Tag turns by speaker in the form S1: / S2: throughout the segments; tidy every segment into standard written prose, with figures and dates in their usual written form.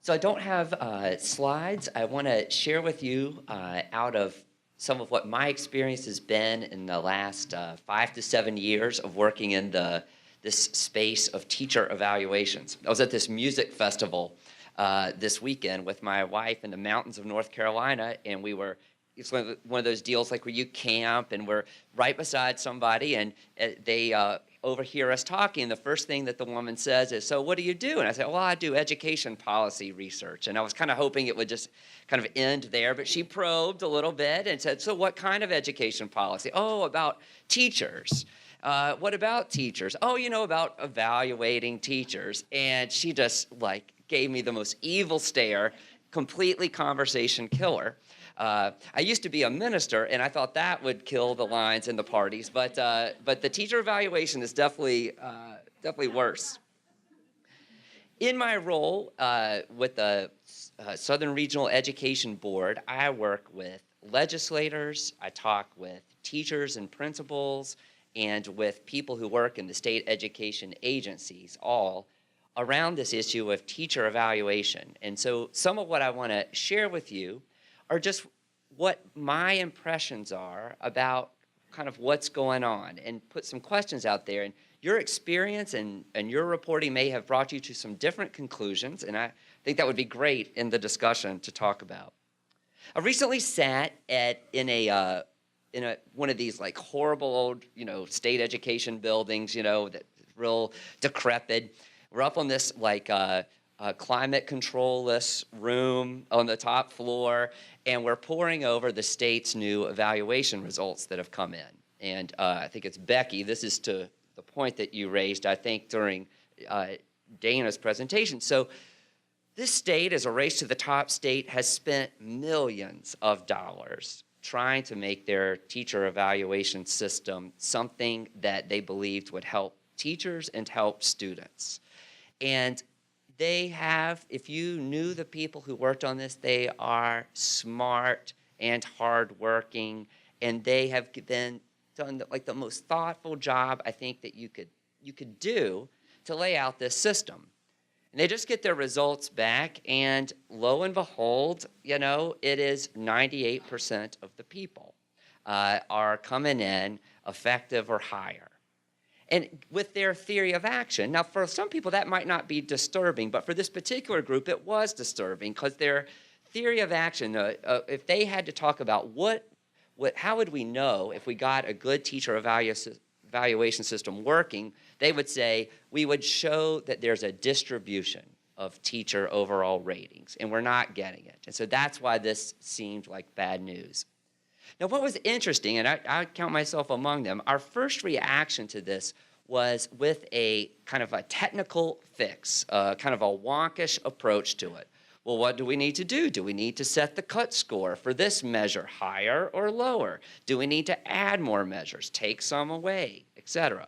S1: So I don't have slides. I want to share with you out of some of what my experience has been in the last 5 to 7 years of working in this space of teacher evaluations. I was at this music festival this weekend with my wife in the mountains of North Carolina, and it's one of those deals like where you camp and we're right beside somebody, and they overhear us talking, and the first thing that the woman says is, "So what do you do?" And I said, "Well, I do education policy research." And I was kind of hoping it would just kind of end there, but she probed a little bit and said, "So what kind of education policy?" "Oh, about teachers." "What about teachers?" "Oh, about evaluating teachers." And she just like gave me the most evil stare, completely conversation killer. I used to be a minister, and I thought that would kill the lines in the parties, but the teacher evaluation is definitely worse. In my role with the Southern Regional Education Board, I work with legislators, I talk with teachers and principals, and with people who work in the state education agencies, all around this issue of teacher evaluation. And so some of what I want to share with you are just what my impressions are about kind of what's going on, and put some questions out there. And your experience and your reporting may have brought you to some different conclusions, and I think that would be great in the discussion to talk about. I recently sat in one of these like horrible old state education buildings, that real decrepit. We're up on this like climate control-less room on the top floor, and we're poring over the state's new evaluation results that have come in. And I think it's Becky, this is to the point that you raised, I think, during Dana's presentation. So this state, as a race to the top state, has spent millions of dollars trying to make their teacher evaluation system something that they believed would help teachers and help students. And they have, if you knew the people who worked on this, they are smart and hardworking, and they have done like the most thoughtful job I think that you could do to lay out this system. And they just get their results back, and lo and behold, it is 98% of the people are coming in effective or higher. And with their theory of action, now for some people that might not be disturbing, but for this particular group it was disturbing, because their theory of action, if they had to talk about how would we know if we got a good teacher evaluation system working, they would say we would show that there's a distribution of teacher overall ratings, and we're not getting it. And so that's why this seemed like bad news. Now, what was interesting, and I count myself among them, our first reaction to this was with a kind of a technical fix, kind of a wonkish approach to it. Well, what do we need to do? Do we need to set the cut score for this measure higher or lower? Do we need to add more measures, take some away, etc.?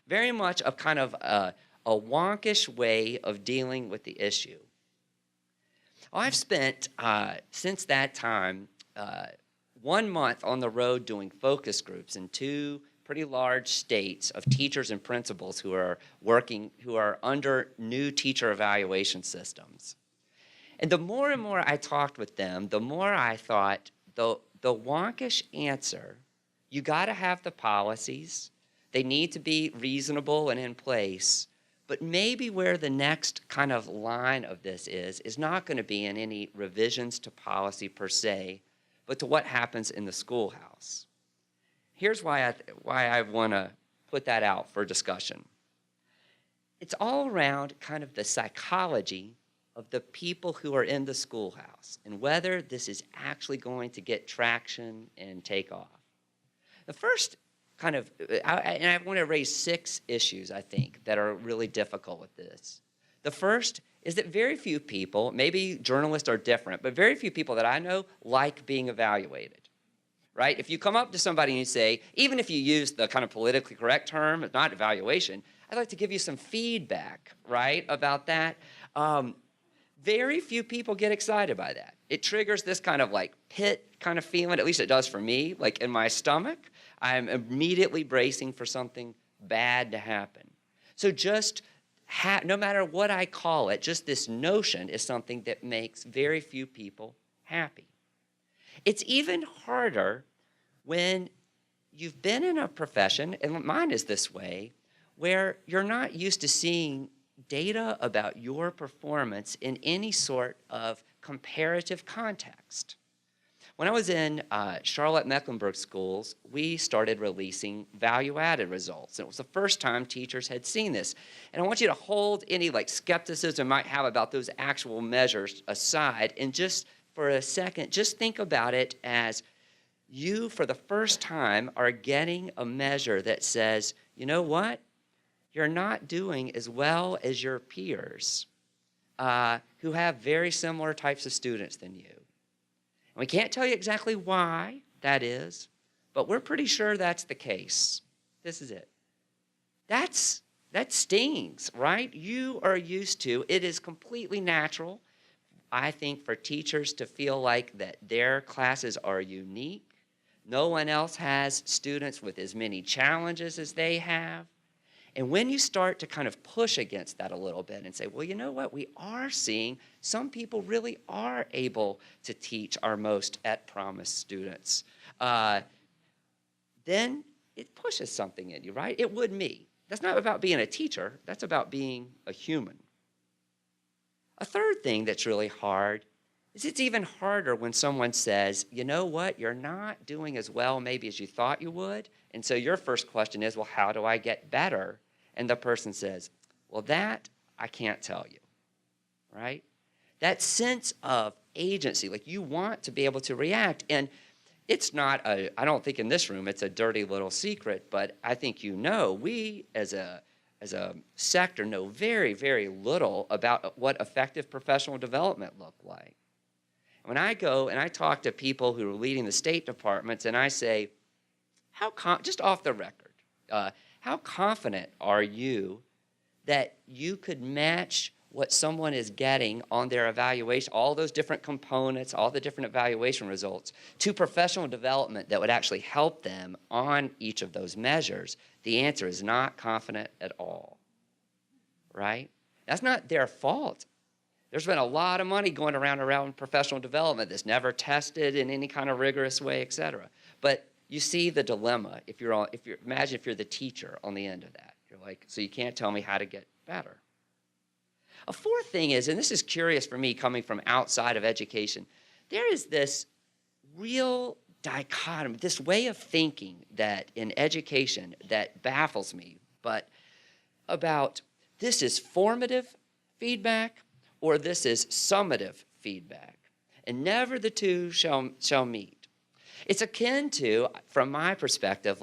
S1: Very much a kind of a wonkish way of dealing with the issue. I've spent, since that time, 1 month on the road doing focus groups in 2 pretty large states of teachers and principals who are under new teacher evaluation systems. And the more and more I talked with them, the more I thought the wonkish answer, you got to have the policies, they need to be reasonable and in place, but maybe where the next kind of line of this is not going to be in any revisions to policy per se, but to what happens in the schoolhouse. Here's why I want to put that out for discussion. It's all around kind of the psychology of the people who are in the schoolhouse and whether this is actually going to get traction and take off. The first kind of, and I want to raise 6 issues, I think, that are really difficult with this. The first is that very few people, maybe journalists are different, but very few people that I know like being evaluated, right? If you come up to somebody and you say, even if you use the kind of politically correct term, it's not evaluation, I'd like to give you some feedback, right, about that. Very few people get excited by that. It triggers this kind of like pit kind of feeling, at least it does for me, like in my stomach. I'm immediately bracing for something bad to happen. So just no matter what I call it, just this notion is something that makes very few people happy. It's even harder when you've been in a profession, and mine is this way, where you're not used to seeing data about your performance in any sort of comparative context. When I was in Charlotte-Mecklenburg schools, we started releasing value-added results. And it was the first time teachers had seen this. And I want you to hold any skepticism you might have about those actual measures aside, and just for a second, just think about it as you, for the first time, are getting a measure that says, you know what? You're not doing as well as your peers who have very similar types of students than you. And we can't tell you exactly why that is, but we're pretty sure that's the case. This is it. That stings, right? You are used to, it is completely natural, I think, for teachers to feel like that their classes are unique. No one else has students with as many challenges as they have. And when you start to kind of push against that a little bit and say, well, you know what, we are seeing some people really are able to teach our most at-promise students, then it pushes something in you, right? It would me. That's not about being a teacher. That's about being a human. A third thing that's really hard is it's even harder when someone says, you know what, you're not doing as well maybe as you thought you would. And so your first question is, well, how do I get better? And the person says, well, that I can't tell you, right? That sense of agency, like you want to be able to react. And it's not I don't think in this room it's a dirty little secret, but I think you know, we as a sector know very, very little about what effective professional development look like. When I go and I talk to people who are leading the state departments and I say, just off the record, how confident are you that you could match what someone is getting on their evaluation, all those different components, all the different evaluation results, to professional development that would actually help them on each of those measures? The answer is not confident at all, right? That's not their fault. There's been a lot of money going around professional development that's never tested in any kind of rigorous way, et cetera. But you see the dilemma imagine if you're the teacher on the end of that. You're like, so you can't tell me how to get better. A fourth thing is, and this is curious for me coming from outside of education, there is this real dichotomy, this way of thinking that in education that baffles me, but about this is formative feedback or this is summative feedback, and never the two shall meet. It's akin to, from my perspective,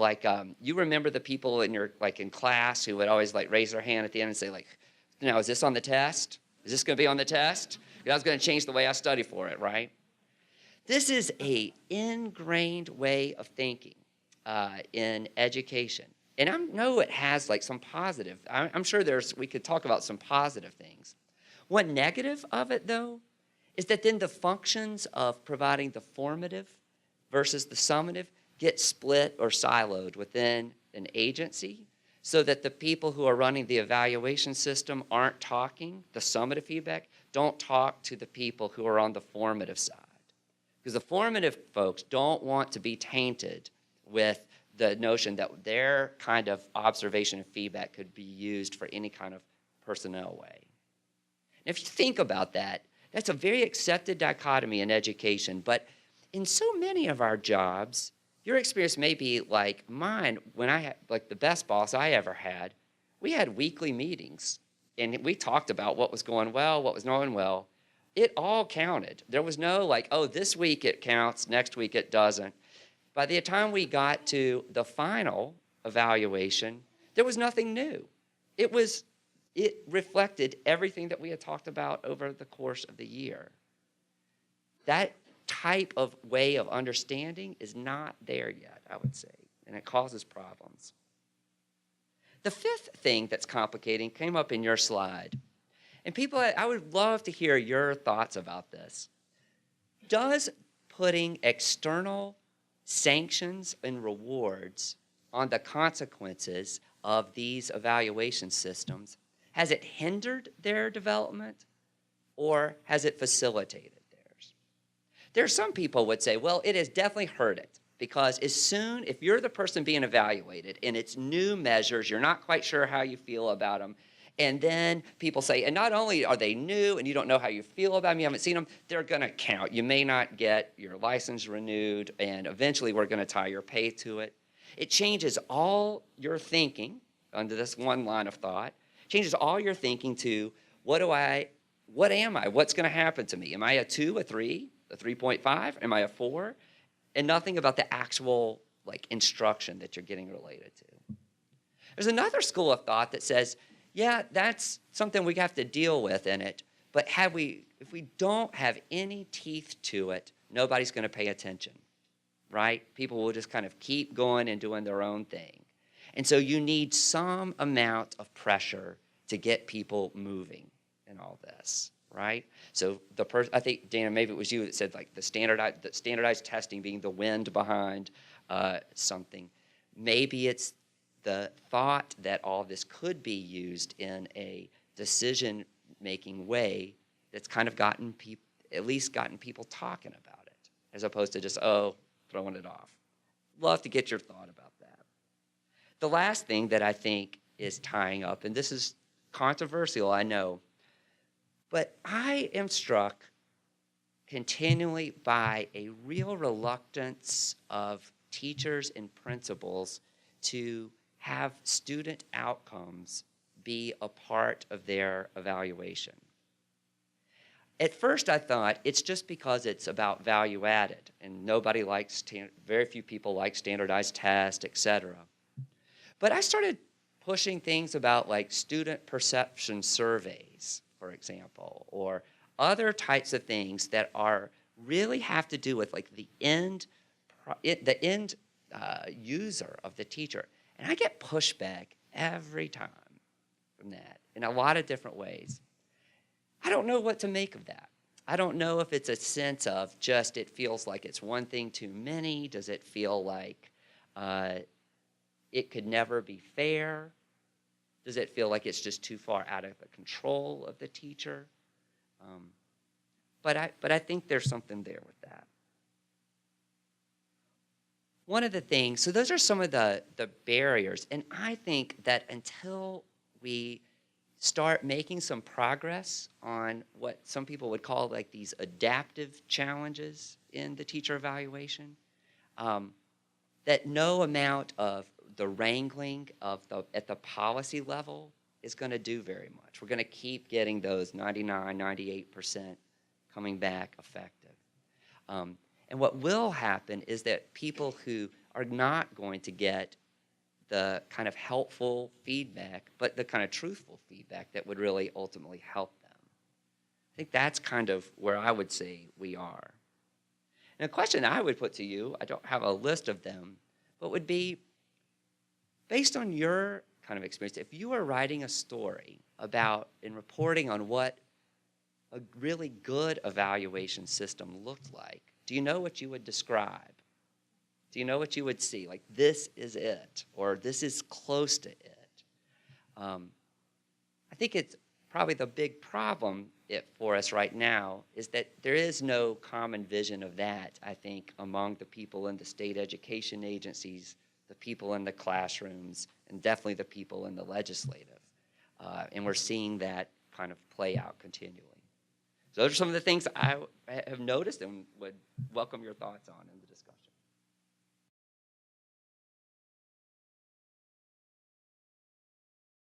S1: you remember the people in your in class who would always raise their hand at the end and say now, is this on the test? Is this going to be on the test? I was going to change the way I study for it, right? This is a ingrained way of thinking in education. And I know it has some positive. I'm sure we could talk about some positive things. One negative of it, though, is that then the functions of providing the formative versus the summative get split or siloed within an agency, so that the people who are running the evaluation system aren't talking, the summative feedback, don't talk to the people who are on the formative side. Because the formative folks don't want to be tainted with the notion that their kind of observation and feedback could be used for any kind of personnel way. And if you think about that, that's a very accepted dichotomy in education, but in so many of our jobs, your experience may be like mine. When I had, the best boss I ever had, we had weekly meetings, and we talked about what was going well, what was not going well. It all counted. There was no oh, this week it counts, next week it doesn't. By the time we got to the final evaluation, there was nothing new. It reflected everything that we had talked about over the course of the year. That type of way of understanding is not there yet, I would say, and it causes problems. The fifth thing that's complicating came up in your slide, and people, I would love to hear your thoughts about this. Does putting external sanctions and rewards on the consequences of these evaluation systems, Has it hindered their development, or has it facilitated theirs? There are some people would say, well, it has definitely hurt it, because as soon, if you're the person being evaluated and it's new measures, you're not quite sure how you feel about them, and then people say, and not only are they new and you don't know how you feel about them, you haven't seen them, they're going to count. You may not get your license renewed, and eventually we're going to tie your pay to it. It changes all your thinking under this one line of thought. Changes all your thinking to, what am I? What's going to happen to me? Am I a 2, a 3, a 3.5? Am I a 4? And nothing about the actual instruction that you're getting related to. There's another school of thought that says, yeah, that's something we have to deal with in it, but if we don't have any teeth to it, nobody's going to pay attention, right? People will just kind of keep going and doing their own thing. And so you need some amount of pressure to get people moving in all this, right? So I think, Dana, maybe it was you that said the standardized testing being the wind behind something. Maybe it's the thought that all this could be used in a decision-making way that's kind of at least gotten people talking about it, as opposed to just, throwing it off. Love to get your thought about that. The last thing that I think is tying up, and this is controversial, I know, but I am struck continually by a real reluctance of teachers and principals to have student outcomes be a part of their evaluation. At first I thought it's just because it's about value added, and very few people like standardized tests, etc. But I started pushing things about student perception surveys, for example, or other types of things that really have to do with the end user of the teacher. And I get pushback every time from that in a lot of different ways. I don't know what to make of that. I don't know if it's a sense of just it feels like it's one thing too many. Does it feel like it could never be fair? Does it feel like it's just too far out of the control of the teacher? But I think there's something there with that. One of the things, so those are some of the barriers, and I think that until we start making some progress on what some people would call these adaptive challenges in the teacher evaluation, that no amount of the wrangling at the policy level is going to do very much. We're going to keep getting those 99, 98% coming back effective. And what will happen is that people who are not going to get the kind of helpful feedback, but the kind of truthful feedback that would really ultimately help them. I think that's kind of where I would say we are. And a question I would put to you, I don't have a list of them, but would be, based on your kind of experience, if you were writing a story about and reporting on what a really good evaluation system looked like, do you know what you would describe? Do you know what you would see? This is it, or this is close to it. I think it's probably the big problem for us right now is that there is no common vision of that, I think, among the people in the state education agencies, the people in the classrooms, and definitely the people in the legislative. And we're seeing that kind of play out continually. So those are some of the things I have noticed and would welcome your thoughts on.